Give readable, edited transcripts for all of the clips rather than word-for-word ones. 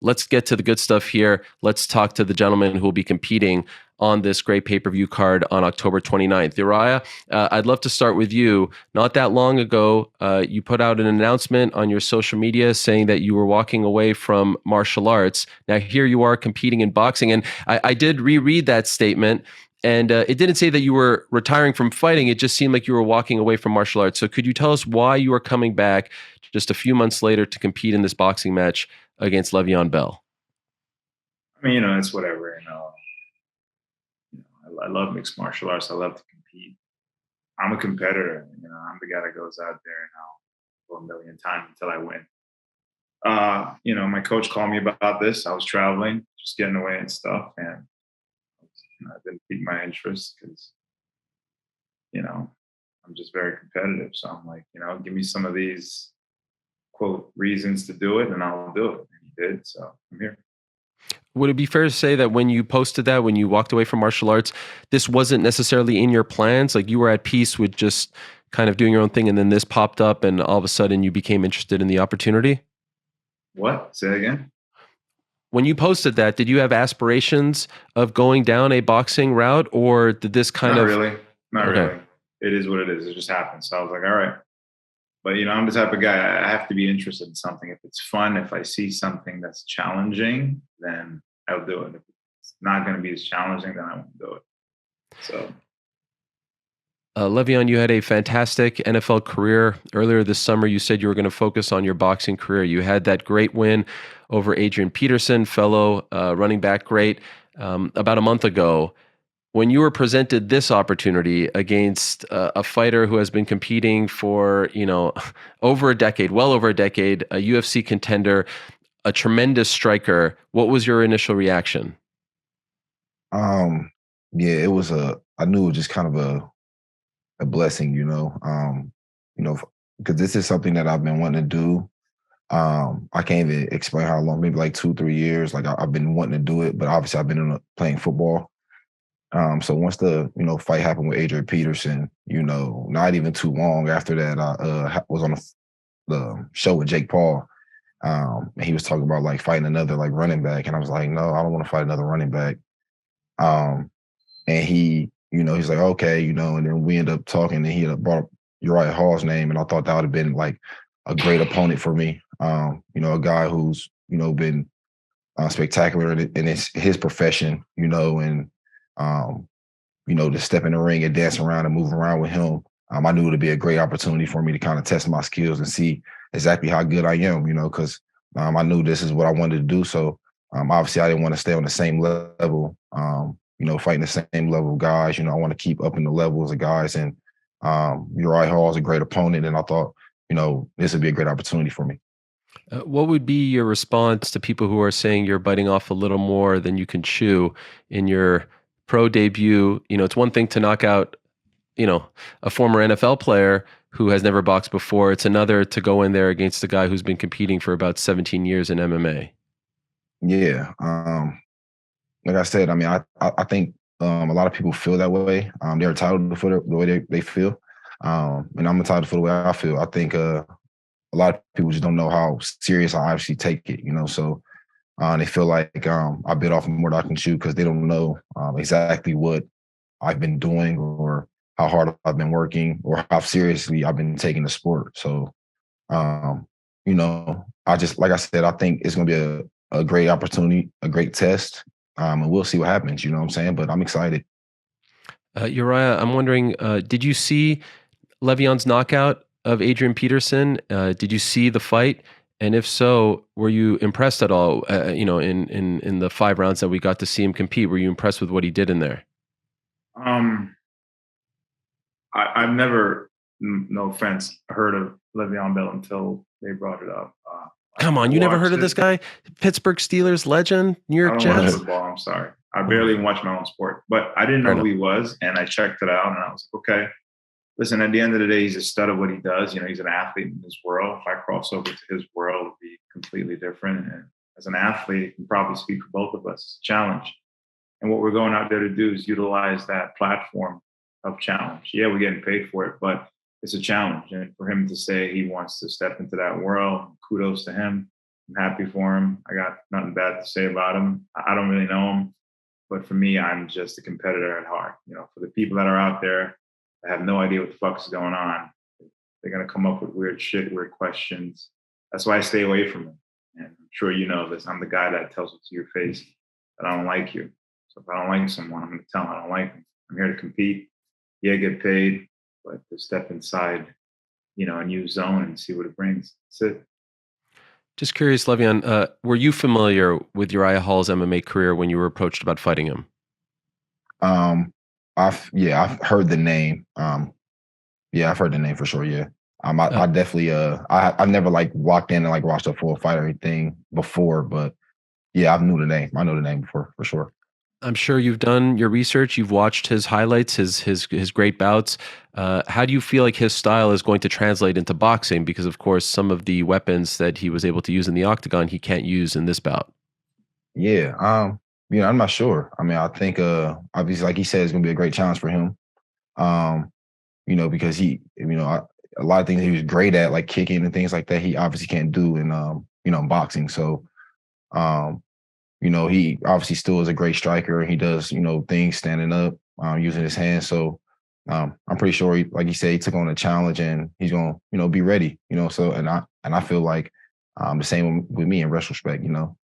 let's get to the good stuff here. Let's talk to the gentleman who will be competing on this great pay-per-view card on October 29th. Uriah, I'd love to start with you. Not that long ago, you put out an announcement on your social media saying that you were walking away from martial arts. Now, here you are competing in boxing. And I did reread that statement, and it didn't say that you were retiring from fighting. It just seemed like you were walking away from martial arts. So could you tell us why you are coming back just a few months later to compete in this boxing match against Le'Veon Bell? I mean, it's whatever. I love mixed martial arts. I love to compete. I'm a competitor. I'm the guy that goes out there and I'll go a million times until I win. My coach called me about this. I was traveling, just getting away and stuff, and it didn't pique my interest because I'm just very competitive. So I'm like, give me some of these quote reasons to do it, and I'll do it. And he did. So I'm here. Would it be fair to say that when you posted that, when you walked away from martial arts, this wasn't necessarily in your plans? Like you were at peace with just kind of doing your own thing, and then this popped up, and all of a sudden you became interested in the opportunity? What? Say again? When you posted that, did you have aspirations of going down a boxing route, or did this kind Not of... really. Not Okay. really. It is what it is. It just happened. So I was like, all right. But I'm the type of guy, I have to be interested in something. If it's fun, if I see something that's challenging, then I'll do it. If it's not going to be as challenging, then I won't do it. So Le'Veon, you had a fantastic NFL career. Earlier this summer, you said you were going to focus on your boxing career. You had that great win over Adrian Peterson, fellow running back great, about a month ago. When you were presented this opportunity against a fighter who has been competing for, over a decade, well over a decade, a UFC contender, a tremendous striker, what was your initial reaction? Yeah, I knew it was just kind of a blessing, because this is something that I've been wanting to do. I can't even explain how long, maybe like 2-3 years. Like I've been wanting to do it, but obviously I've been playing football. So once the fight happened with Adrian Peterson, not even too long after that, I was on the show with Jake Paul, and he was talking about like fighting another like running back, and I was like, no, I don't want to fight another running back. And he's like, okay, and then we end up talking, and he brought up Uriah Hall's name, and I thought that would have been like a great opponent for me. A guy who's been spectacular in his profession, and to step in the ring and dance around and move around with him. I knew it would be a great opportunity for me to kind of test my skills and see exactly how good I am, because I knew this is what I wanted to do. So obviously I didn't want to stay on the same level, fighting the same level of guys. I want to keep up in the levels of guys. And Uriah Hall is a great opponent. And I thought, this would be a great opportunity for me. What would be your response to people who are saying you're biting off a little more than you can chew in your pro debut? It's one thing to knock out, a former NFL player who has never boxed before. It's another to go in there against a guy who's been competing for about 17 years in MMA. Yeah. Like I said, I mean, I think a lot of people feel that way. They're entitled to feel the way they feel. And I'm entitled to feel the way I feel. I think a lot of people just don't know how serious I actually take it, so they feel like I bit off more than I can chew because they don't know exactly what I've been doing or how hard I've been working or how seriously I've been taking the sport. So, I just, like I said, I think it's going to be a great opportunity, a great test, and we'll see what happens, you know what I'm saying? But I'm excited. Uriah, I'm wondering, did you see Le'Veon's knockout of Adrian Peterson? Did you see the fight? And if so, were you impressed at all? In the 5 rounds that we got to see him compete, were you impressed with what he did in there? I've never, no offense, heard of Le'Veon Bell until they brought it up. Come on, you never heard of this guy? Pittsburgh Steelers legend, New York I don't Jets? watch football. I'm sorry. I barely watch my own sport, but I didn't know who he was, and I checked it out, and I was like, okay. Listen, at the end of the day, he's a stud of what he does. He's an athlete in his world. If I cross over to his world, it would be completely different. And as an athlete, I can probably speak for both of us. It's a challenge. And what we're going out there to do is utilize that platform of challenge. Yeah, we're getting paid for it, but it's a challenge. And for him to say he wants to step into that world, kudos to him. I'm happy for him. I got nothing bad to say about him. I don't really know him, but for me, I'm just a competitor at heart. For the people that are out there that have no idea what the fuck is going on, they're gonna come up with weird shit, weird questions. That's why I stay away from it. And I'm sure you know this. I'm the guy that tells it to your face that I don't like you. So if I don't like someone, I'm gonna tell them I don't like them. I'm here to compete. Yeah, get paid, but to step inside, a new zone and see what it brings. That's it. Just curious, Le'Veon, were you familiar with Uriah Hall's MMA career when you were approached about fighting him? I've heard the name. I've heard the name for sure. Yeah. I definitely I've never like walked in and like watched a full fight or anything before, but yeah, I knew the name. I know the name before for sure. I'm sure you've done your research. You've watched his highlights, his great bouts. How do you feel like his style is going to translate into boxing? Because of course, some of the weapons that he was able to use in the octagon, he can't use in this bout. Yeah. I'm not sure. I mean, I think obviously, like he said, it's gonna be a great challenge for him. Because he, a lot of things he was great at, like kicking and things like that, he obviously can't do in boxing. So, he obviously still is a great striker. He does, things standing up, using his hands. So, I'm pretty sure, like he said, he took on a challenge and he's gonna, be ready. So, and I feel like the same with me in retrospect.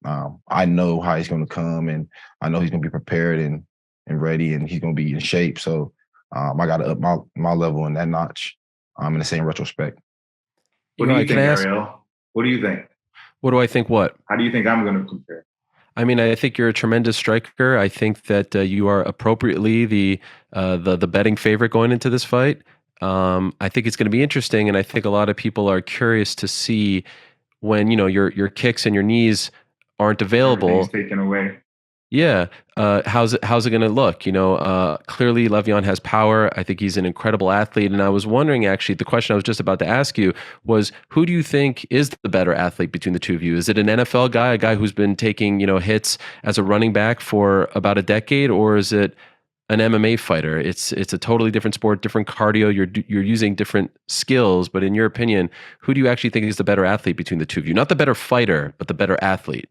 I know how he's gonna come, and I know he's gonna be prepared and ready, and he's gonna be in shape. So. I got to up my level in that notch. In the same retrospect. What do you think, Ariel? What do you think? What do I think? What? How do you think I'm going to compare? I mean, I think you're a tremendous striker. I think that you are appropriately the betting favorite going into this fight. I think it's going to be interesting, and I think a lot of people are curious to see when your kicks and your knees aren't available. Everything's taken away. Yeah. How's it going to look? Clearly Le'Veon has power. I think he's an incredible athlete. And I was wondering, actually, the question I was just about to ask you was, who do you think is the better athlete between the two of you? Is it an NFL guy, a guy who's been taking, hits as a running back for about a decade, or is it an MMA fighter? It's a totally different sport, different cardio. You're using different skills. But in your opinion, who do you actually think is the better athlete between the two of you? Not the better fighter, but the better athlete.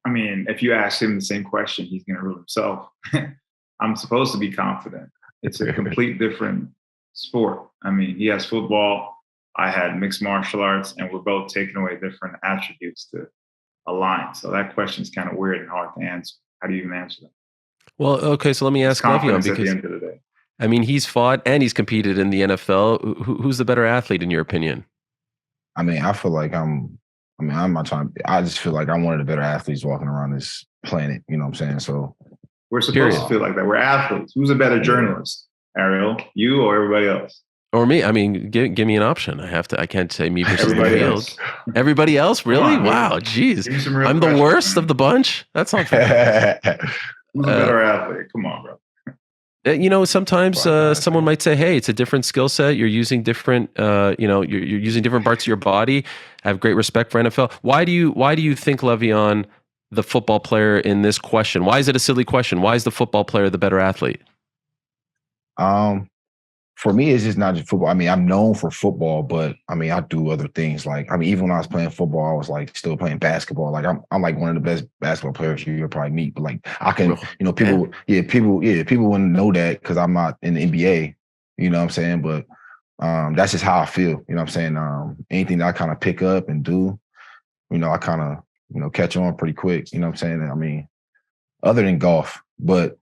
I mean, if you ask him the same question, he's going to rule himself. I'm supposed to be confident. It's a complete different sport. I mean, he has football. I had mixed martial arts, and we're both taking away different attributes to align. So that question is kind of weird and hard to answer. How do you even answer that? Well, okay, so let me ask Le'Veon, because at the end of the day. I mean, he's fought and he's competed in the NFL. Who's the better athlete in your opinion? I mean, I feel like I'm not trying. I just feel like I'm one of the better athletes walking around this planet. You know what I'm saying? So we're supposed to feel like that. We're athletes. Who's a better journalist, Ariel? You or everybody else? Or me? I mean, give me an option. I can't say me versus everybody the field. Else. Everybody else, really? On, wow, geez. I'm the worst of the bunch. That's not fair. Who's a better athlete? Come on, bro. Sometimes someone might say, "Hey, it's a different skill set. You're using different, you're using different parts of your body." I have great respect for NFL. Why do you think Le'Veon, the football player, in this question? Why is it a silly question? Why is the football player the better athlete? For me, it's just not just football. I mean, I'm known for football, but I mean, I do other things. Like, I mean, even when I was playing football, I was like still playing basketball. Like, I'm like one of the best basketball players you'll probably meet. But like, I can, people wouldn't know that because I'm not in the NBA. You know what I'm saying? But that's just how I feel. You know what I'm saying? Anything that I kind of pick up and do, I kind of, catch on pretty quick. You know what I'm saying? I mean, other than golf, but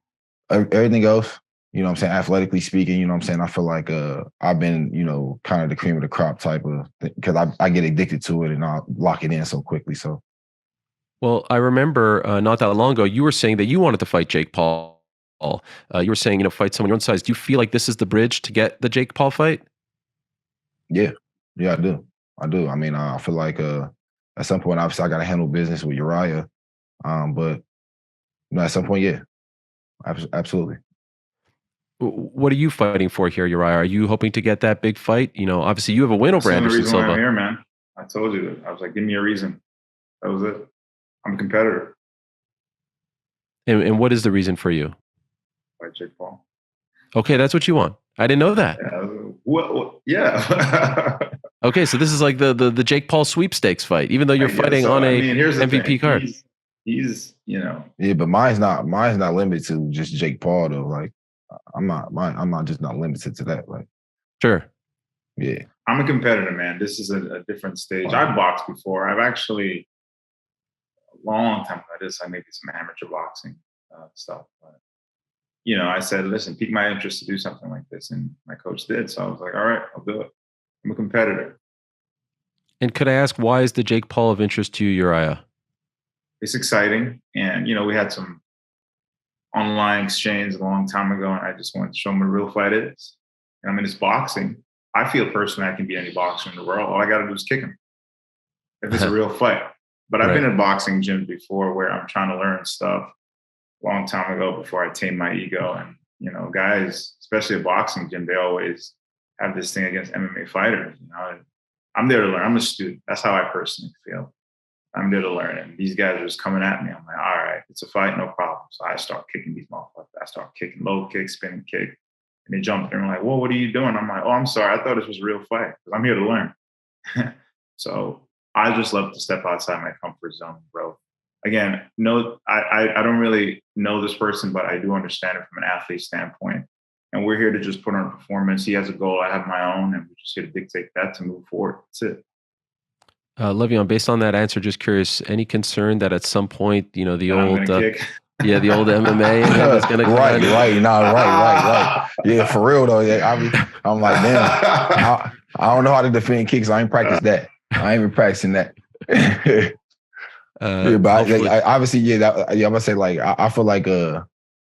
everything else. You know what I'm saying? Athletically speaking, you know what I'm saying? I feel like I've been, kind of the cream of the crop type of thing, because I get addicted to it and I'll lock it in so quickly. So, well, I remember not that long ago, you were saying that you wanted to fight Jake Paul. You were saying, fight someone your own size. Do you feel like this is the bridge to get the Jake Paul fight? Yeah, I do. I mean, I feel like at some point, obviously, I got to handle business with Uriah. But at some point, yeah, absolutely. What are you fighting for here, Uriah? Are you hoping to get that big fight? Obviously you have a win over Anderson Silva. That's the reason why I'm here, man. I told you that. I was like, give me a reason. That was it. I'm a competitor. And what is the reason for you? Fight Jake Paul. Okay, that's what you want. I didn't know that. Yeah, Well, yeah. Okay, so this is like the Jake Paul sweepstakes fight, even though you're fighting on a here's the MVP thing. card. He's Yeah, but mine's not limited to just Jake Paul though. Like I'm not just not limited to that. Like Sure. Yeah. I'm a competitor, man. This is a different stage. I've boxed before. I've actually a long time ago. I maybe some amateur boxing stuff. But, I said, listen, pique my interest to do something like this, and my coach did. So I was like, all right, I'll do it. I'm a competitor. And could I ask, why is the Jake Paul of interest to you, Uriah? It's exciting, and we had some online exchange a long time ago, and I just wanted to show him what a real fight is. And I mean, it's boxing. I feel personally I can beat any boxer in the world. All I got to do is kick him if it's a real fight. But I've been in boxing gyms before where I'm trying to learn stuff a long time ago before I tame my ego. And, guys, especially a boxing gym, they always have this thing against MMA fighters. I'm there to learn. I'm a student. That's how I personally feel. I'm there to learn. And these guys are just coming at me. I'm like, all right, it's a fight, no problem. So I start kicking these motherfuckers. I start kicking low kick, spinning kick. And they jump in and like, whoa, what are you doing? I'm like, oh, I'm sorry. I thought this was a real fight because I'm here to learn. So I just love to step outside my comfort zone, bro. Again, I don't really know this person, but I do understand it from an athlete standpoint. And we're here to just put on a performance. He has a goal. I have my own, and we're just here to dictate that to move forward. That's it. Le'Veon, based on that answer, just curious, any concern that at some point, the old, the old MMA is going to come right. Yeah, for real though. Yeah, I'm like, damn, I don't know how to defend kicks. I ain't practiced that. I ain't even practicing that. Yeah, but I obviously, I'm gonna say like I feel like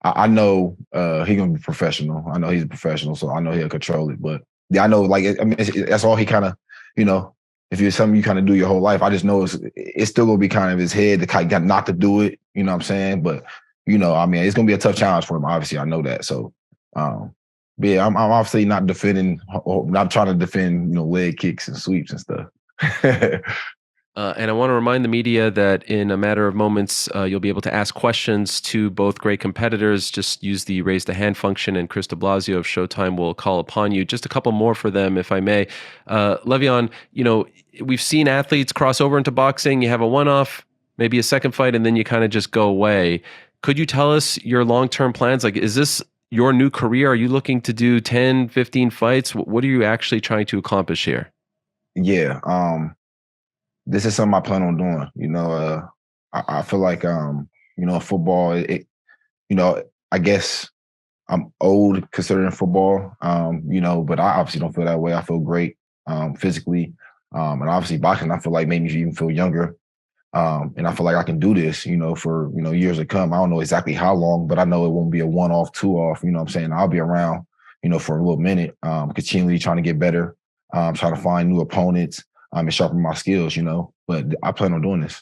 I know he's gonna be professional. I know he's a professional, so I know he'll control it. But yeah, I know like that's all he kind of, if it's something you kind of do your whole life, I just know it's still gonna be kind of his head to kind of not to do it. You know what I'm saying? But I mean, it's gonna be a tough challenge for him. Obviously, I know that. So, but yeah, I'm obviously not defending, or not trying to defend, leg kicks and sweeps and stuff. And I want to remind the media that in a matter of moments, you'll be able to ask questions to both great competitors. Just use the raise the hand function, and Chris de Blasio of Showtime will call upon you. Just a couple more for them, if I may. Le'Veon, we've seen athletes cross over into boxing. You have a one-off, maybe a second fight, and then you kind of just go away. Could you tell us your long-term plans? Like, is this your new career? Are you looking to do 10, 15 fights? What are you actually trying to accomplish here? Yeah. This is something I plan on doing. I feel like football, I guess I'm old considering football, but I obviously don't feel that way. I feel great physically. And obviously boxing, I feel like maybe you even feel younger. And I feel like I can do this, for, years to come. I don't know exactly how long, but I know it won't be a one-off, two-off, you know what I'm saying? I'll be around, for a little minute, continually trying to get better, trying to find new opponents. And sharpen my skills, but I plan on doing this.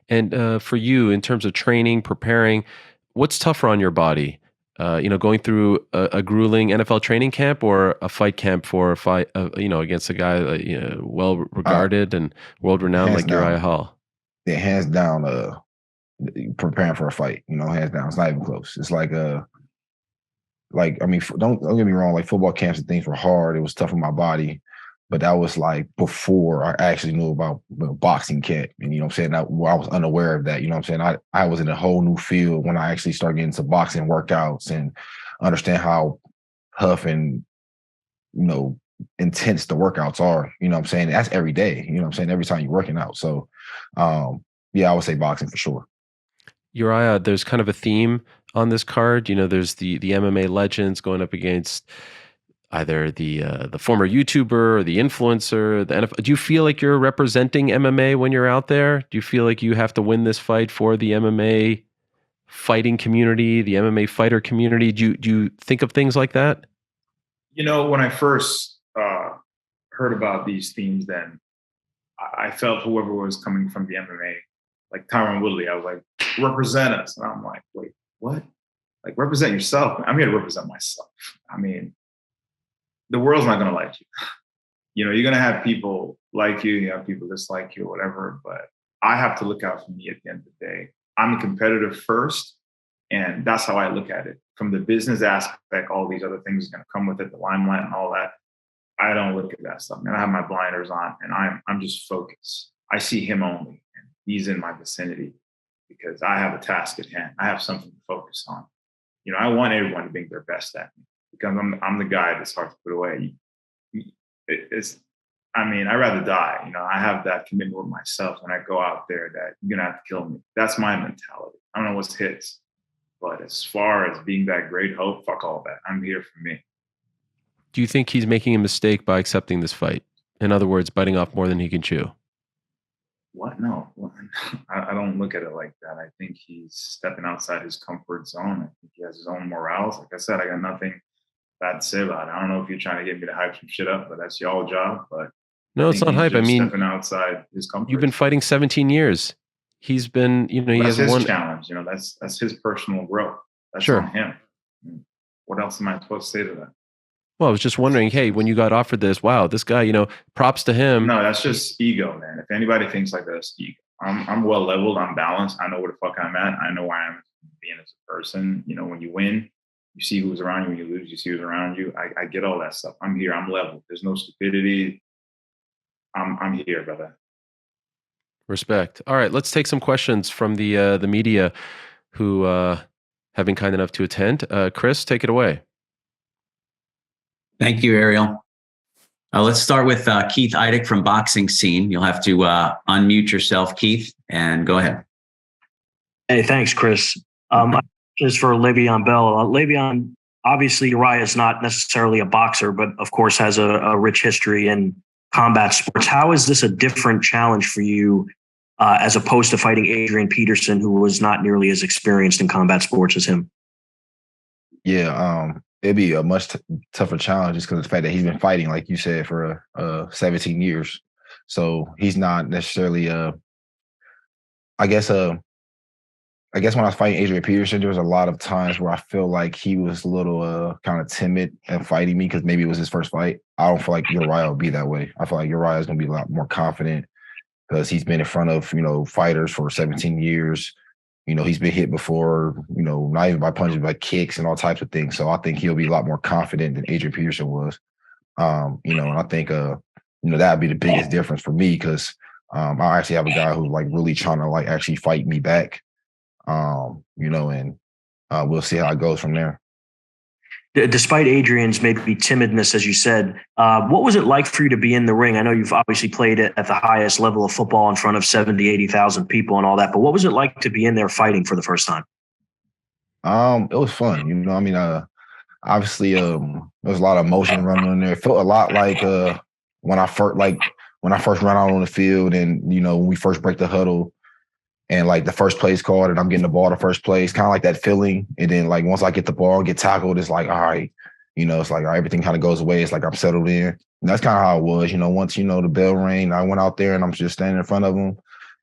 And for you, in terms of training, preparing, what's tougher on your body? Going through a grueling NFL training camp or a fight camp for a fight, against a guy well regarded and world renowned like Uriah Hall? Yeah, hands down. Preparing for a fight, hands down. It's not even close. It's like don't get me wrong. Like football camps and things were hard. It was tough on my body. But that was like before I actually knew about boxing camp. And I was unaware of that. You know what I'm saying? I was in a whole new field when I actually started getting into boxing workouts and understand how tough and, intense the workouts are. You know what I'm saying? That's every day. You know what I'm saying? Every time you're working out. So, I would say boxing for sure. Uriah, there's kind of a theme on this card. There's the MMA legends going up against either the former YouTuber or the influencer, the NFL. Do you feel like you're representing MMA when you're out there? Do you feel like you have to win this fight for the MMA fighting community, the MMA fighter community? Do you think of things like that? When I first heard about these themes, then I felt whoever was coming from the MMA, like Tyron Woodley, I was like, represent us. And I'm like, wait, what? Like, represent yourself. I'm here to represent myself. I mean, the world's not going to like you. You're going to have people like you have people dislike you or whatever, but I have to look out for me at the end of the day. I'm a competitor first, and that's how I look at it. From the business aspect, all these other things are going to come with it, the limelight and all that. I don't look at that stuff, man. I have my blinders on, and I'm just focused. I see him only, and he's in my vicinity because I have a task at hand. I have something to focus on. I want everyone to bring their best at me because I'm the guy that's hard to put away. I'd rather die. I have that commitment with myself when I go out there that you're gonna have to kill me. That's my mentality. I don't know what's his, but as far as being that great hope, fuck all that. I'm here for me. Do you think he's making a mistake by accepting this fight? In other words, biting off more than he can chew? What? No, I don't look at it like that. I think he's stepping outside his comfort zone. I think he has his own morals. Like I said, I got nothing bad to say about it. I don't know if you're trying to get me to hype some shit up, but that's y'all job. But no, it's not hype. I mean, stepping outside his comfort. You've been fighting 17 years. He's been, he has his one challenge. That's his personal growth. That's sure. on him. What else am I supposed to say to that? Well, I was just wondering, hey, when you got offered this, wow, this guy, props to him. No, that's just ego, man. If anybody thinks like that, that's ego. I'm well leveled. I'm balanced. I know where the fuck I'm at. I know where I am being as a person. When you win, you see who's around you. When you lose, you see who's around you. I get all that stuff. I'm here. I'm level. There's no stupidity. I'm here, brother. Respect. All right, let's take some questions from the media who have been kind enough to attend. Chris, take it away. Thank you, Ariel. Let's start with Keith Eidick from Boxing Scene. You'll have to unmute yourself, Keith, and go ahead. Hey, thanks, Chris. Just for Le'Veon Bell. Le'Veon, obviously, Uriah is not necessarily a boxer, but of course has a rich history in combat sports. How is this a different challenge for you as opposed to fighting Adrian Peterson, who was not nearly as experienced in combat sports as him? Yeah, it'd be a much tougher challenge just because of the fact that he's been fighting, like you said, for 17 years. So he's not necessarily, I guess when I was fighting Adrian Peterson, there was a lot of times where I feel like he was a little kind of timid at fighting me because maybe it was his first fight. I don't feel like Uriah will be that way. I feel like Uriah is going to be a lot more confident because he's been in front of, fighters for 17 years. He's been hit before, not even by punches, but kicks and all types of things. So I think he'll be a lot more confident than Adrian Peterson was. And I think, that'd be the biggest difference for me because I actually have a guy who's like really trying to like actually fight me back. And we'll see how it goes from there. Despite Adrian's maybe timidness, as you said, what was it like for you to be in the ring? I know you've obviously played at the highest level of football in front of 70, 80,000 people and all that, but what was it like to be in there fighting for the first time? It was fun. Obviously, there was a lot of emotion running in there. It felt a lot like when I first run out on the field and, when we first break the huddle, and like the first play's called and I'm getting the ball to first place, kind of like that feeling. And then like once I get the ball and get tackled, it's like, all right, it's like all right, everything kind of goes away. It's like I'm settled in. And that's kind of how it was. Once, the bell rang, I went out there and I'm just standing in front of them.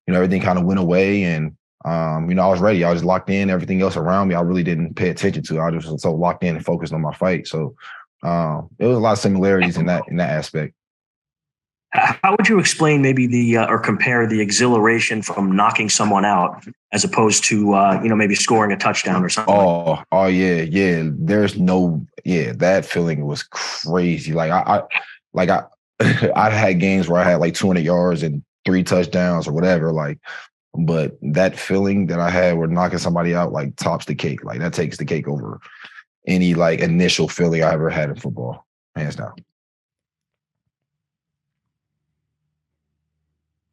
Everything kind of went away and, I was ready. I was locked in. Everything else around me, I really didn't pay attention to. I just was so locked in and focused on my fight. So it was a lot of similarities in that aspect. How would you explain maybe or compare the exhilaration from knocking someone out as opposed to, maybe scoring a touchdown or something? Oh yeah. That feeling was crazy. Like I've had games where I had like 200 yards and 3 touchdowns or whatever. But that feeling that I had where knocking somebody out like tops the cake. Like that takes the cake over any like initial feeling I ever had in football, hands down.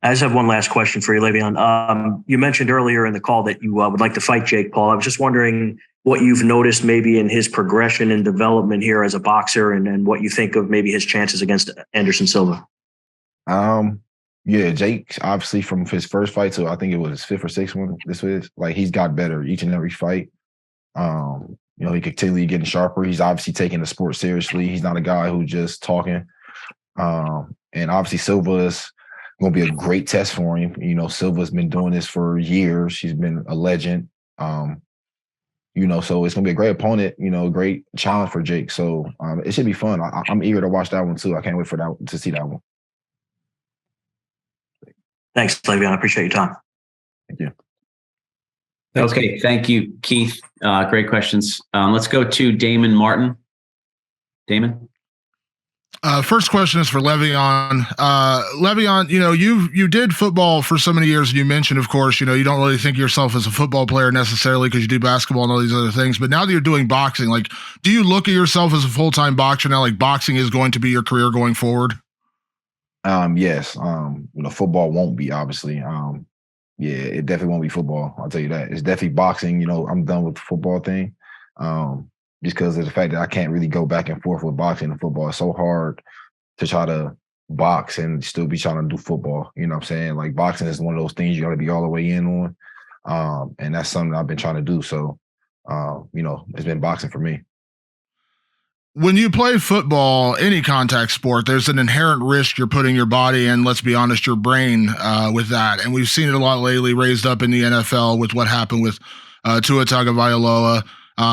I just have one last question for you, Le'Veon. You mentioned earlier in the call that you would like to fight Jake Paul. I was just wondering what you've noticed maybe in his progression and development here as a boxer and what you think of maybe his chances against Anderson Silva. Yeah, Jake, obviously from his first fight to I think it was his 5th or 6th one, this is like he's got better each and every fight. He continually getting sharper. He's obviously taking the sport seriously. He's not a guy who's just talking. And obviously Silva is going to be a great test for him. Silva's been doing this for years. He's been a legend. So it's going to be a great opponent, a great challenge for Jake. So it should be fun. I'm eager to watch that one too. I can't wait to see that one. Thanks, Le'Veon. I appreciate your time. Thank you. Okay, thank you, Keith. Great questions. Let's go to Damon Martin. Damon? First question is for Le'Veon. Le'Veon, you did football for so many years, and you mentioned, of course, you don't really think of yourself as a football player necessarily because you do basketball and all these other things. But now that you're doing boxing, like, do you look at yourself as a full-time boxer now? Like, boxing is going to be your career going forward? Yes. Football won't be, obviously. Yeah, it definitely won't be football. I'll tell you that. It's definitely boxing. I'm done with the football thing. Just because of the fact that I can't really go back and forth with boxing and football. It's so hard to try to box and still be trying to do football. You know what I'm saying? Like, boxing is one of those things you got to be all the way in on. And that's something I've been trying to do. So, it's been boxing for me. When you play football, any contact sport, there's an inherent risk you're putting your body and, let's be honest, your brain with that. And we've seen it a lot lately, raised up in the NFL with what happened with Tua Tagovailoa.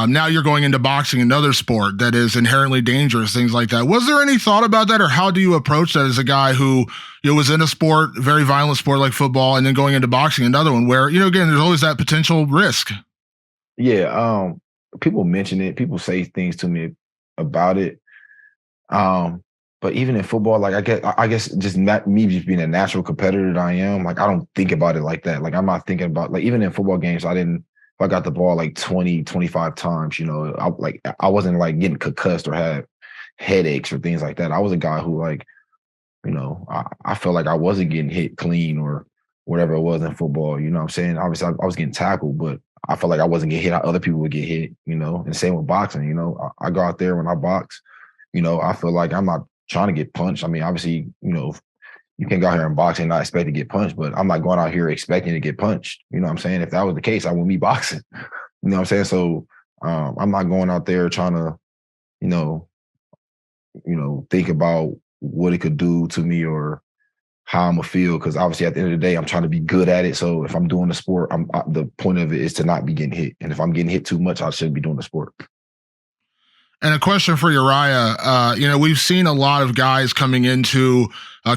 Now you're going into boxing, another sport that is inherently dangerous, things like that. Was there any thought about that, or how do you approach that as a guy who was in a sport, very violent sport like football, and then going into boxing, another one where, again, there's always that potential risk? Yeah, people mention it. People say things to me about it. But even in football, like, I guess just not me just being a natural competitor that I am, like, I don't think about it like that. Like, I'm not thinking about, like, even in football games, if I got the ball like 20, 25 times, I wasn't like getting concussed or had headaches or things like that. I was a guy who, like, I felt like I wasn't getting hit clean or whatever it was in football. You know what I'm saying? Obviously, I was getting tackled, but I felt like I wasn't getting hit how other people would get hit, and same with boxing. I go out there when I box, I feel like I'm not trying to get punched. I mean, obviously, you can't go out here and box and not expect to get punched, but I'm not going out here expecting to get punched. You know what I'm saying? If that was the case, I wouldn't be boxing. You know what I'm saying? So I'm not going out there trying to, think about what it could do to me or how I'm gonna feel, because obviously at the end of the day, I'm trying to be good at it. So if I'm doing the sport, the point of it is to not be getting hit. And if I'm getting hit too much, I shouldn't be doing the sport. And a question for Uriah. We've seen a lot of guys coming into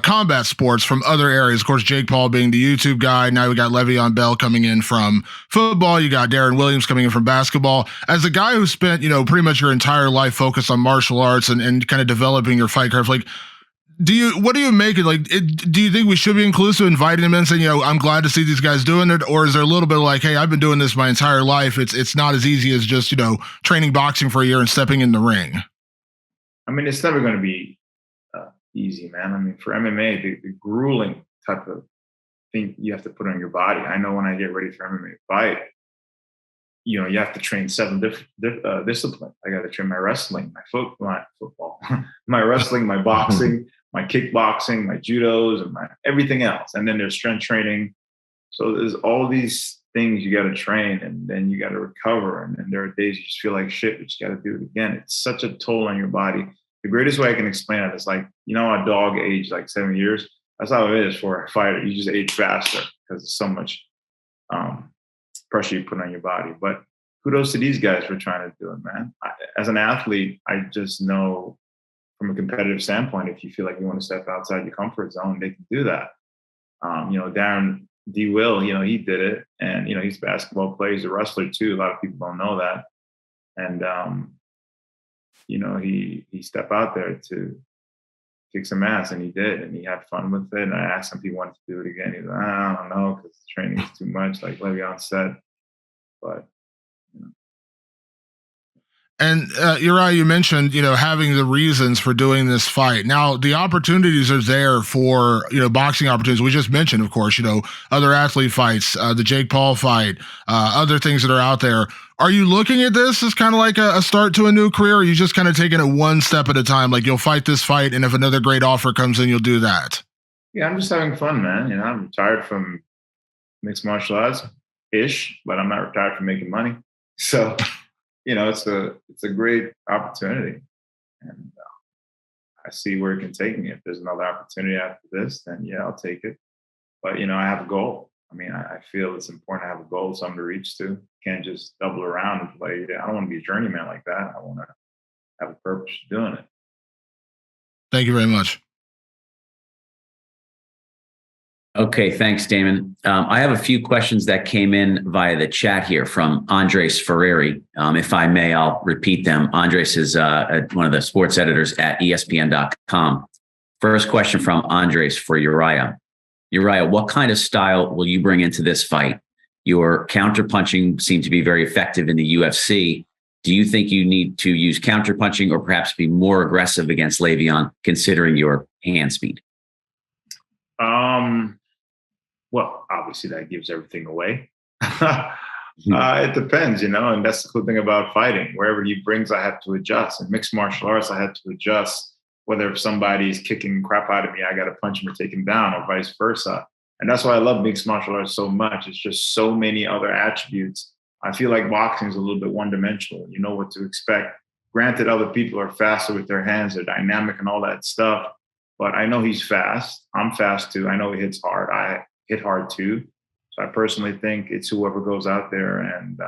combat sports from other areas. Of course, Jake Paul being the YouTube guy. Now we got Le'Veon Bell coming in from football. You got Darren Williams coming in from basketball. As a guy who spent, pretty much your entire life focused on martial arts and kind of developing your fight craft, like, what do you make it? Like, do you think we should be inclusive, inviting them in, saying, I'm glad to see these guys doing it? Or is there a little bit of like, hey, I've been doing this my entire life. It's not as easy as just, training boxing for a year and stepping in the ring? I mean, it's never going to be easy, man. I mean, for MMA, the grueling type of thing you have to put on your body. I know when I get ready for MMA fight, you have to train 7 disciplines. I got to train my wrestling, my football, my wrestling, my boxing, my kickboxing, my judos, and my everything else. And then there's strength training. So there's all these things you got to train, and then you got to recover. And then there are days you just feel like shit, but you got to do it again. It's such a toll on your body. The greatest way I can explain it is like, a dog aged like 7 years. That's how it is for a fighter. You just age faster because there's so much pressure you put on your body. But kudos to these guys for trying to do it, man. As an athlete, I just know from a competitive standpoint, if you feel like you want to step outside your comfort zone, they can do that. Darren D. Will, he did it. And, he's a basketball player. He's a wrestler too. A lot of people don't know that. And, he stepped out there to kick some ass, and he did. And he had fun with it. And I asked him if he wanted to do it again. He's like, I don't know, because the training is too much, like Le'Veon said. But, And Uriah, you mentioned, having the reasons for doing this fight. Now, the opportunities are there for, boxing opportunities. We just mentioned, of course, other athlete fights, the Jake Paul fight, other things that are out there. Are you looking at this as kind of like a start to a new career, or are you just kind of taking it one step at a time? Like, you'll fight this fight, and if another great offer comes in, you'll do that? Yeah, I'm just having fun, man. I'm retired from mixed martial arts-ish, but I'm not retired from making money. So... it's a great opportunity, and I see where it can take me. If there's another opportunity after this, then yeah, I'll take it. But I have a goal. I mean, I feel it's important to have a goal, something to reach to. Can't just double around and play. I don't want to be a journeyman like that. I want to have a purpose doing it. Thank you very much. Okay, thanks, Damon. I have a few questions that came in via the chat here from Andres Ferreri. If I may, I'll repeat them. Andres is one of the sports editors at ESPN.com. First question from Andres for Uriah. Uriah, what kind of style will you bring into this fight? Your counterpunching seemed to be very effective in the UFC. Do you think you need to use counterpunching or perhaps be more aggressive against Le'Veon, considering your hand speed? Well, obviously that gives everything away. It depends, and that's the cool thing about fighting. Wherever he brings, I have to adjust. In mixed martial arts, I had to adjust. Whether if somebody's kicking crap out of me, I got to punch him or take him down, or vice versa. And that's why I love mixed martial arts so much. It's just so many other attributes. I feel like boxing is a little bit one-dimensional. You know what to expect. Granted, other people are faster with their hands, they're dynamic and all that stuff. But I know he's fast. I'm fast too. I know he hits hard. I hit hard too. So I personally think it's whoever goes out there and,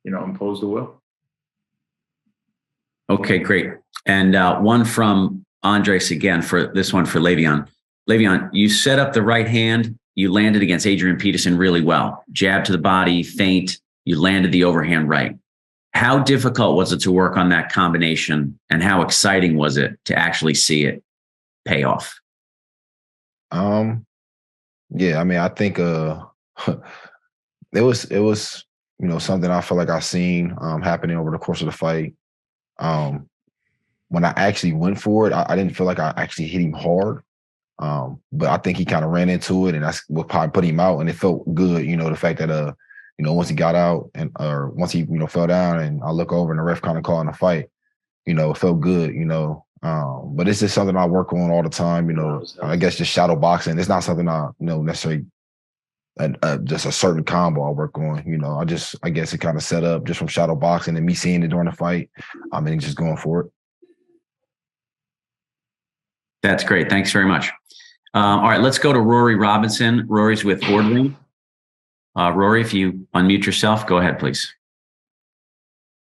impose the will. Okay, great. And one from Andres again for this one for Le'Veon. Le'Veon, you set up the right hand. You landed against Adrian Peterson really well. Jab to the body, feint. You landed the overhand right. How difficult was it to work on that combination, and how exciting was it to actually see it pay off? Yeah, I mean, I think it was something I feel like I seen happening over the course of the fight. When I actually went for it, I didn't feel like I actually hit him hard. But I think he kind of ran into it, and that's what probably put him out. And it felt good, the fact that once he got out or once he fell down, and I look over and the ref kind of calling the fight, it felt good, but it's just something I work on all the time, I guess just shadow boxing. It's not something I necessarily just a certain combo I work on, I guess it kind of set up just from shadow boxing and me seeing it during the fight. And just going for it. That's great. Thanks very much. All right, let's go to Rory Robinson. Rory's with Boardroom. Rory, if you unmute yourself, go ahead, please.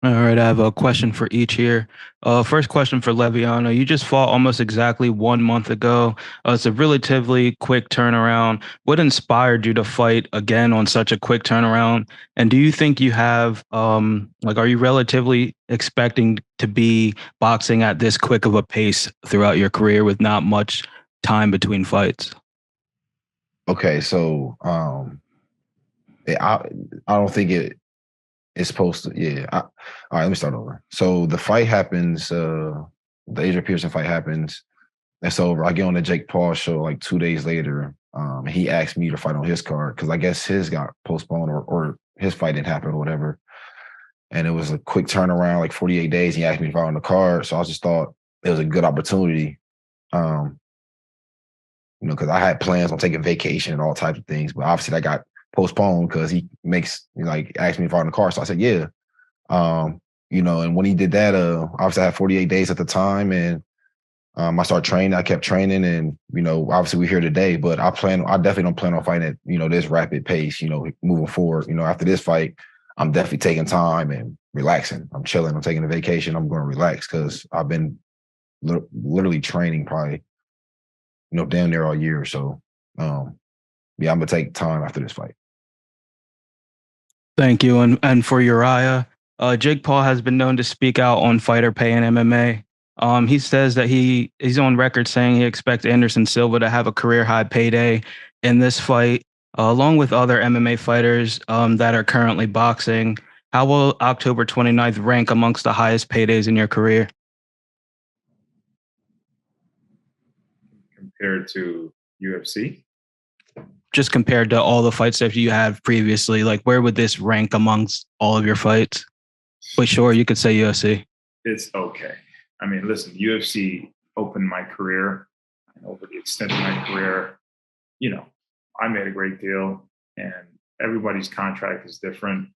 All right, I have a question for each here. First question for Le'Veon. You just fought almost exactly 1 month ago. It's a relatively quick turnaround. What inspired you to fight again on such a quick turnaround? And do you think you have, are you relatively expecting to be boxing at this quick of a pace throughout your career with not much time between fights? Okay, so I don't think it's supposed to, yeah. All right, let me start over. So the fight happens, the Adrian Peterson fight happens. That's over. I get on the Jake Paul show like 2 days later. He asked me to fight on his card because I guess his got postponed or his fight didn't happen or whatever. And it was a quick turnaround, like 48 days. He asked me to fight on the card. So I just thought it was a good opportunity, because I had plans on taking vacation and all types of things. But obviously that got postponed because he asked me if I on the car. So I said, yeah. And when he did that, obviously I had 48 days at the time, and I started training. I kept training, and obviously we're here today. But I definitely don't plan on fighting at this rapid pace. Moving forward. After this fight, I'm definitely taking time and relaxing. I'm chilling. I'm taking a vacation. I'm going to relax because I've been literally training probably down there all year. So yeah, I'm gonna take time after this fight. Thank you. And for Uriah, Jake Paul has been known to speak out on fighter pay in MMA. He says that he's on record saying he expects Anderson Silva to have a career high payday in this fight, along with other MMA fighters that are currently boxing. How will October 29th rank amongst the highest paydays in your career? Compared to UFC? Just compared to all the fights that you had previously, like where would this rank amongst all of your fights? But sure, you could say UFC. It's okay. I mean, listen, UFC opened my career, and over the extent of my career, I made a great deal, and everybody's contract is different.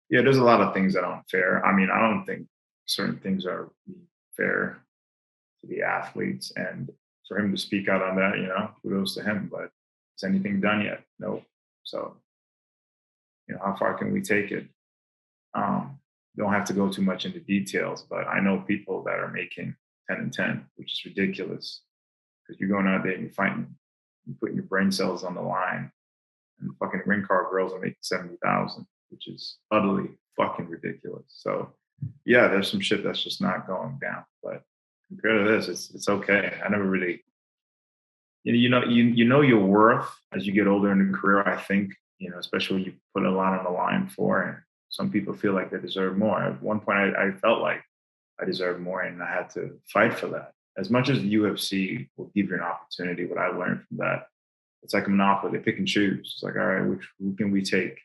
Yeah, there's a lot of things that aren't fair. I mean, I don't think certain things are fair to the athletes, and for him to speak out on that, kudos to him. But is anything done yet? No. So, how far can we take it? Don't have to go too much into details, but I know people that are making 10 and 10, which is ridiculous because you're going out there and you're fighting You're putting your brain cells on the line, and the fucking ring car girls are making 70,000, which is utterly fucking ridiculous. So yeah, there's some shit that's just not going down. But compared to this, it's okay. I never really, you know your worth as you get older in the career. I think, especially when you put a lot on the line for, and some people feel like they deserve more. At one point, I felt like I deserved more, and I had to fight for that. As much as the UFC will give you an opportunity, what I learned from that, it's like a monopoly. They pick and choose. It's like, all right, who can we take?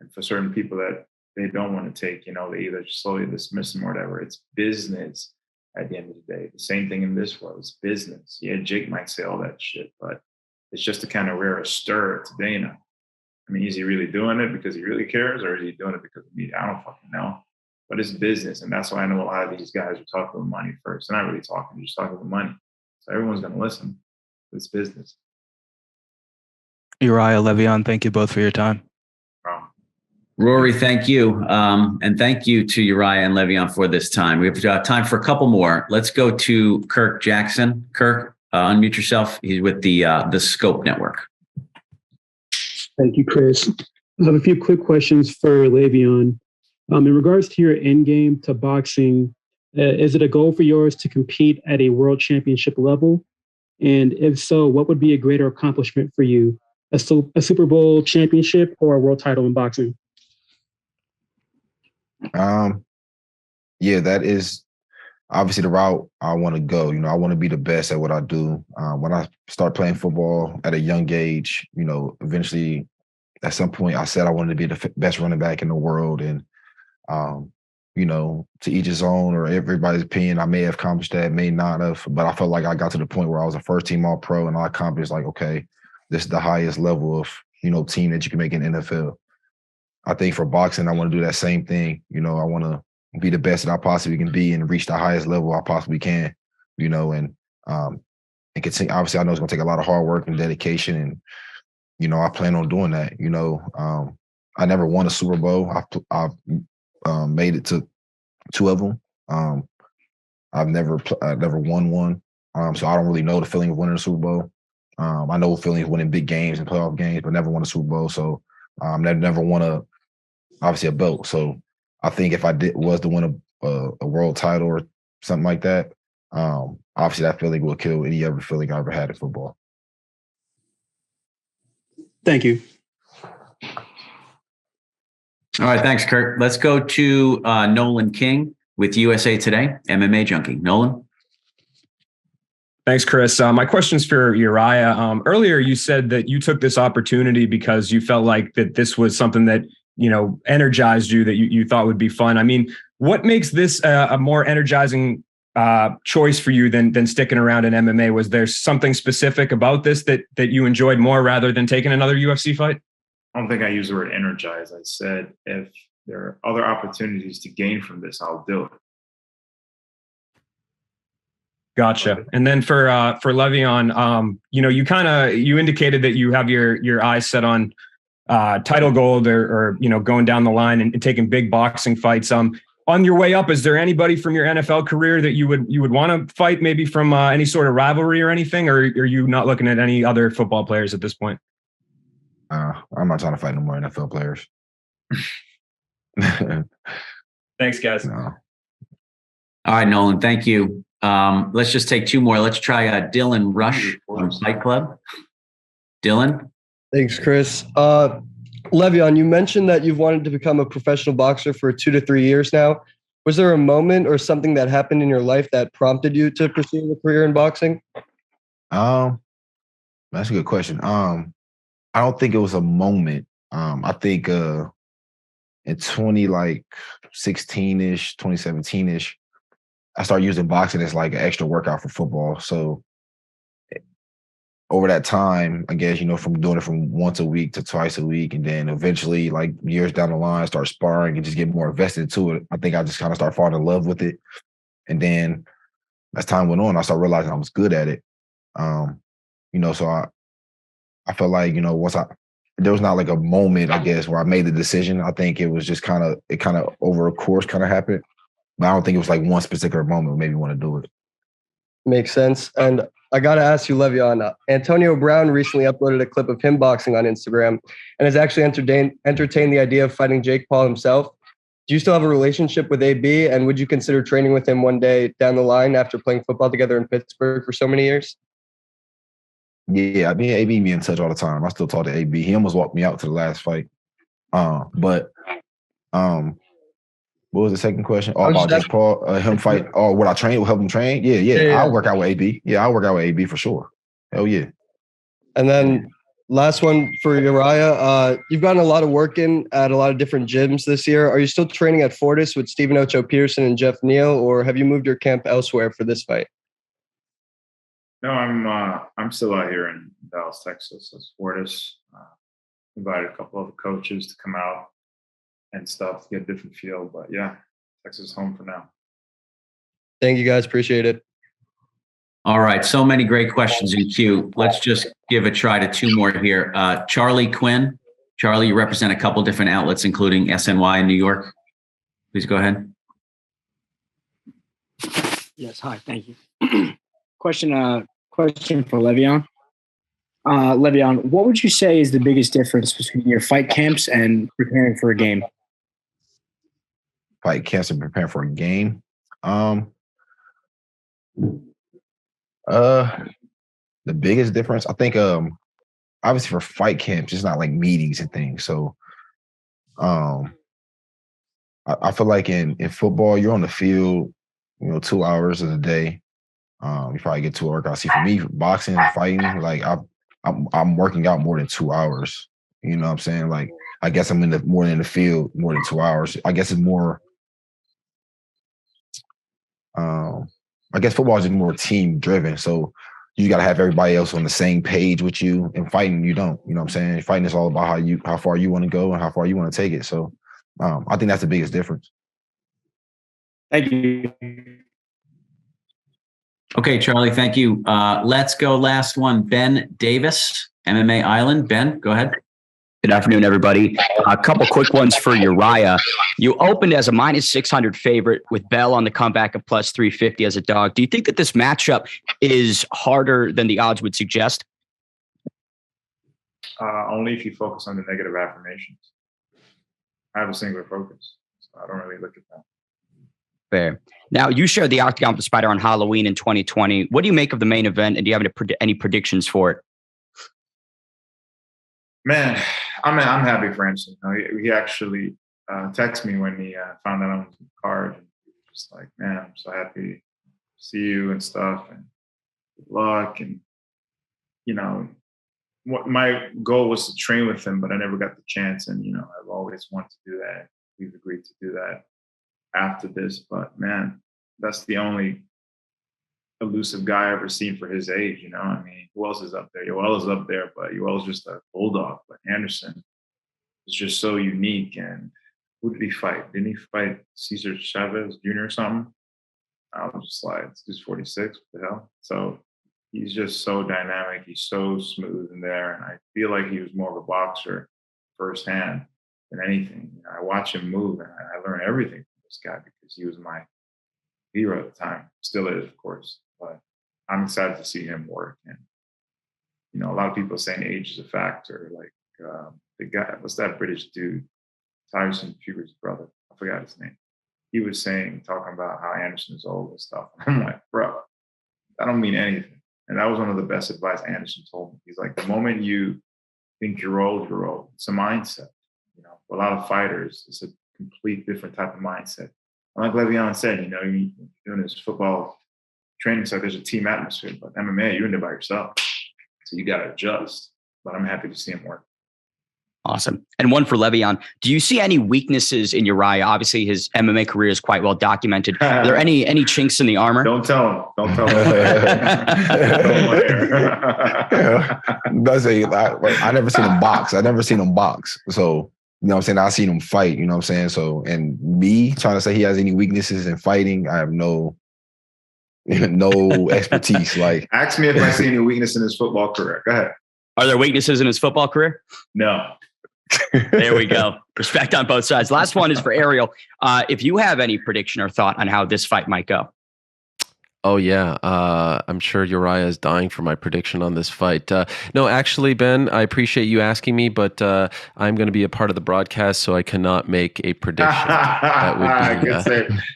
And for certain people that they don't want to take, they either just slowly dismiss them or whatever. It's business at the end of the day. The same thing in this world. It's business. Yeah, Jake might say all that shit, but it's just to kind of rear a stir to Dana. I mean, is he really doing it because he really cares, or is he doing it because of me? I don't fucking know. But it's business, and that's why I know a lot of these guys are talking about money first. They're not really talking; they're just talking about money. So everyone's going to listen. It's business. Uriah, Le'Veon, thank you both for your time. Rory, thank you. And thank you to Uriah and Le'Veon for this time. We have time for a couple more. Let's go to Kirk Jackson. Kirk, unmute yourself. He's with the Scope Network. Thank you, Chris. I have a few quick questions for Le'Veon. In regards to your end game to boxing, is it a goal for yours to compete at a world championship level? And if so, what would be a greater accomplishment for you? A Super Bowl championship or a world title in boxing? Yeah, that is obviously the route I want to go. I want to be the best at what I do. When I start playing football at a young age, eventually at some point I said I wanted to be the best running back in the world. And, to each his own, or everybody's opinion, I may have accomplished that, may not have, but I felt like I got to the point where I was a first team all pro, and I accomplished okay, this is the highest level of, team that you can make in the NFL. I think for boxing, I want to do that same thing. I want to be the best that I possibly can be and reach the highest level I possibly can, and continue. Obviously, I know it's going to take a lot of hard work and dedication, and, I plan on doing that. I never won a Super Bowl. I've made it to 2 of them. I've never won one. So I don't really know the feeling of winning a Super Bowl. I know the feeling of winning big games and playoff games, but never won a Super Bowl. So never won obviously a belt. So I think if I was to win a world title or something like that, obviously that feeling will kill any other feeling I ever had in football. Thank you. All right, thanks, Kurt. Let's go to Nolan King with USA Today, MMA Junkie. Nolan? Thanks, Chris. My question's for Uriah. Earlier, you said that you took this opportunity because you felt like that this was something that, energized you, that you thought would be fun. I mean, what makes this a more energizing choice for you than sticking around in MMA? Was there something specific about this that you enjoyed more rather than taking another UFC fight? I don't think I used the word energize. I said, if there are other opportunities to gain from this, I'll do it. Gotcha. And then for Le'Veon, you indicated that you have your eyes set on title gold or going down the line and taking big boxing fights. On your way up, is there anybody from your NFL career that you would want to fight, maybe from any sort of rivalry or anything, or are you not looking at any other football players at this point? I'm not trying to fight no more NFL players. Thanks, guys. No. All right, Nolan, thank you. Let's just take 2 more. Let's try Dylan Rush from Fight Club. Dylan? Thanks, Chris. Le'Veon, you mentioned that you've wanted to become a professional boxer for 2 to 3 years now. Was there a moment or something that happened in your life that prompted you to pursue a career in boxing? That's a good question. I don't think it was a moment. I think in 2016-ish, 2017-ish, I started using boxing as an extra workout for football. So over that time, I guess, from doing it from once a week to twice a week, and then eventually, years down the line, start sparring and just get more invested into it. I think I just kind of started falling in love with it. And then as time went on, I started realizing I was good at it. So I felt like, there was not a moment, I guess, where I made the decision. I think it was just kind of over a course happened. But I don't think it was one particular moment that made me want to do it. Makes sense. And I got to ask you, Le'Veon. Antonio Brown recently uploaded a clip of him boxing on Instagram and has actually entertained the idea of fighting Jake Paul himself. Do you still have a relationship with AB, and would you consider training with him one day down the line after playing football together in Pittsburgh for so many years? Yeah, I mean, AB be in touch all the time. I still talk to AB. He almost walked me out to the last fight. But what was the second question? Oh, about Jake Paul, him fight. Oh, would I train? Help him train? Yeah. I'll work out with AB. Yeah, I'll work out with AB for sure. Hell yeah. And then last one for Uriah. You've gotten a lot of work in at a lot of different gyms this year. Are you still training at Fortis with Stephen Ocho Peterson and Jeff Neal, or have you moved your camp elsewhere for this fight? No, I'm still out here in Dallas, Texas. At Fortis. Invited a couple of the coaches to come out and stuff to get a different feel. But yeah, Texas is home for now. Thank you guys. Appreciate it. All right. So many great questions in queue. Let's just give a try to two more here. Charlie Quinn. Charlie, you represent a couple different outlets, including SNY in New York. Please go ahead. Yes. Hi. Thank you. Question for Le'Veon. Le'Veon, what would you say is the biggest difference between your fight camps and preparing for a game? Fight camps and preparing for a game. The biggest difference, I think, obviously for fight camps, it's not like meetings and things. So, I feel like in football, you're on the field, 2 hours of the day. You probably get 2 workouts. See, for me, boxing and fighting, like I'm working out more than 2 hours. You know what I'm saying? Like, I guess I'm more in the field more than 2 hours. I guess it's more. I guess football is just more team driven. So you got to have everybody else on the same page with you. And fighting, you don't. You know what I'm saying? Fighting is all about how far you want to go and how far you want to take it. So I think that's the biggest difference. Thank you. Okay, Charlie, thank you. Let's go last one. Ben Davis, MMA Island. Ben, go ahead. Good afternoon, everybody. A couple quick ones for Uriah. You opened as a minus 600 favorite with Bell on the comeback of plus 350 as a dog. Do you think that this matchup is harder than the odds would suggest? Only if you focus on the negative affirmations. I have a singular focus, so I don't really look at that. Fair. Now, you shared the Octagon with the Spider on Halloween in 2020. What do you make of the main event, and do you have any predictions for it? Man, I'm happy for him. He actually texted me when he found out I was in the card. And he was just like, man, I'm so happy to see you and stuff, and good luck. And, what my goal was to train with him, but I never got the chance. And, I've always wanted to do that. We've agreed to do that after this. But, man, that's the only elusive guy I've ever seen for his age. Who else is up there? Yoel is up there, but Yoel's just a bulldog. But Anderson is just so unique. And who did he fight? Didn't he fight Cesar Chavez Jr. or something? I was just like, this dude's 46. What the hell? So he's just so dynamic. He's so smooth in there. And I feel like he was more of a boxer firsthand than anything. I watch him move, and I learn everything from this guy because he was my hero at the time. Still is, of course. But I'm excited to see him work. And, a lot of people are saying age is a factor. Like the guy, what's that British dude? Tyson Fury's brother. I forgot his name. He was talking about how Anderson is old and stuff. I'm like, bro, that don't mean anything. And that was one of the best advice Anderson told me. He's like, the moment you think you're old, you're old. It's a mindset. For a lot of fighters, it's a complete different type of mindset. Like Le'Veon said, you're doing this football training, so there's a team atmosphere. But MMA, you're in there by yourself. So you got to adjust. But I'm happy to see him work. Awesome. And one for Le'Veon. Do you see any weaknesses in Uriah? Obviously, his MMA career is quite well documented. Are there any chinks in the armor? Don't tell him. Don't tell him. I never seen him box. So, you know what I'm saying? I seen him fight, you know what I'm saying? So, and me trying to say he has any weaknesses in fighting, I have no expertise. Like, ask me if I see any weakness in his football career. Go ahead. Are there weaknesses in his football career? No. There we go. Respect on both sides. Last one is for Ariel. If you have any prediction or thought on how this fight might go. Oh yeah, I'm sure Uriah is dying for my prediction on this fight. No, actually, Ben, I appreciate you asking me, but I'm going to be a part of the broadcast, so I cannot make a prediction. That would be.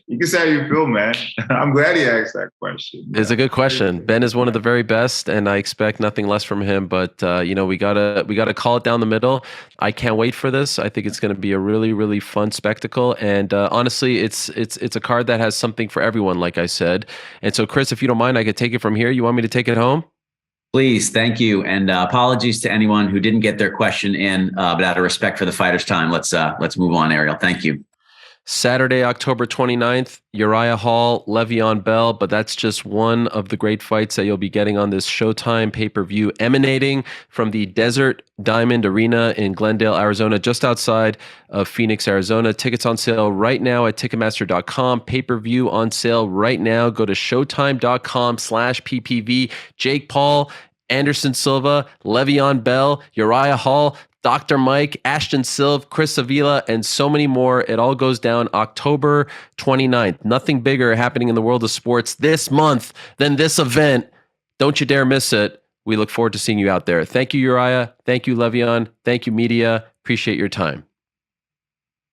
You can say how you feel, man. I'm glad he asked that question. It's a good question. Ben is one of the very best, and I expect nothing less from him. But we gotta call it down the middle. I can't wait for this. I think it's going to be a really, really fun spectacle. And honestly, it's a card that has something for everyone, like I said. And so, Chris, if you don't mind, I could take it from here. You want me to take it home? Please, thank you, and apologies to anyone who didn't get their question in. But out of respect for the fighters' time, let's move on. Ariel, thank you. Saturday, October 29th, Uriah Hall, Le'Veon Bell, but that's just one of the great fights that you'll be getting on this Showtime pay-per-view emanating from the Desert Diamond Arena in Glendale, Arizona, just outside of Phoenix, Arizona. Tickets on sale right now at Ticketmaster.com. Pay-per-view on sale right now. Go to Showtime.com/PPV. Jake Paul, Anderson Silva, Le'Veon Bell, Uriah Hall, Dr. Mike, Ashton Silva, Chris Avila, and so many more. It all goes down October 29th. Nothing bigger happening in the world of sports this month than this event. Don't you dare miss it. We look forward to seeing you out there. Thank you, Uriah. Thank you, Le'Veon. Thank you, media. Appreciate your time.